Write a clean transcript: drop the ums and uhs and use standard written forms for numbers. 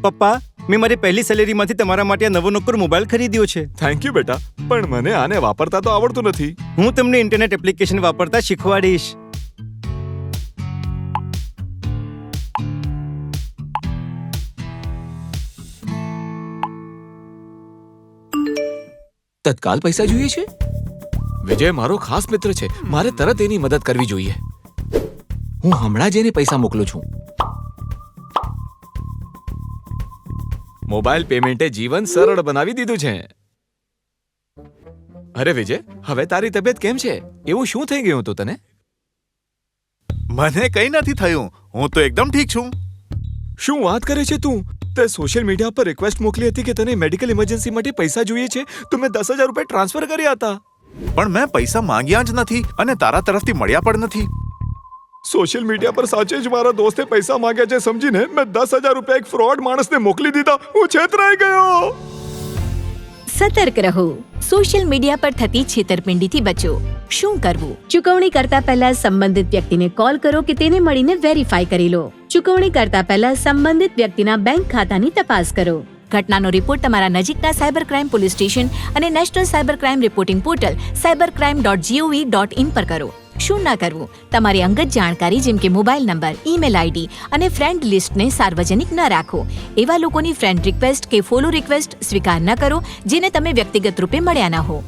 પપ્પા, મેં મારી પહેલી સેલેરીમાંથી તમારા માટે આ નવો નક્કોર મોબાઈલ ખરીદ્યો છે. થેન્ક યુ બેટા, પણ મને આને વાપરતા તો આવડતું નથી. હું તમને ઇન્ટરનેટ એપ્લિકેશન વાપરતા શીખવાડીશ. તત્કાલ પૈસા જોઈએ છે? વિજય મારો ખાસ મિત્ર છે, મારે તરત એની મદદ કરવી જોઈએ. હું હમણાં જ એને પૈસા મોકલું છું. મોબાઈલ પેમેન્ટે જીવન સરળ બનાવી દીધું છે. અરે વિજય, હવે તારી તબિયત કેમ છે? એવું શું થઈ ગયું હતું તને? મને કંઈ નથી થયું. હું તો એકદમ ઠીક છું. શું વાત કરે છે તું? તે સોશિયલ મીડિયા પર રિક્વેસ્ટ મોકલી હતી કે તને મેડિકલ ઇમરજન્સી માટે પૈસા જોઈએ છે, તો મેં 10,000 રૂપિયા ટ્રાન્સફર કર્યા હતા. પણ મેં પૈસા માંગ્યા જ નથી અને તારા તરફથી મળ્યા પણ નથી. સોશિયલ મીડિયા પર સાચે જ મારા દોસ્તે પૈસા માંગ્યા છે સમજીને મેં 10,000 રૂપિયા એક ફ્રોડ માણસને મોકલી દીધા. હું છેતરાઈ ગયો. સતર્ક રહો. સોશિયલ મીડિયા પર થતી છેતરપિંડીથી બચો. શું કરવું? ચૂકવણી કરતા પહેલા સંબંધિત વ્યક્તિને કોલ કરો કે તેને મળીને વેરીફાઈ કરી લો. ચૂકવણી કરતા પહેલા સંબંધિત વ્યક્તિના બેંક ખાતાની તપાસ કરો. ઘટનાનો રિપોર્ટ તમારા નજીકના સાયબર ક્રાઇમ પોલીસ સ્ટેશન અને national cyber crime reporting portal cybercrime.gov.in પર કરો. શું ના કરવું? તમારી અંગત જાણકારી જેમ કે મોબાઈલ નંબર, ઈમેલ આઈડી અને ફ્રેન્ડ લિસ્ટને સાર્વજનિક ન રાખો. એવા લોકોની ફ્રેન્ડ રિક્વેસ્ટ કે ફોલો રિક્વેસ્ટ સ્વીકાર ન કરો જેને તમે વ્યક્તિગત રૂપે મળ્યા ન હો.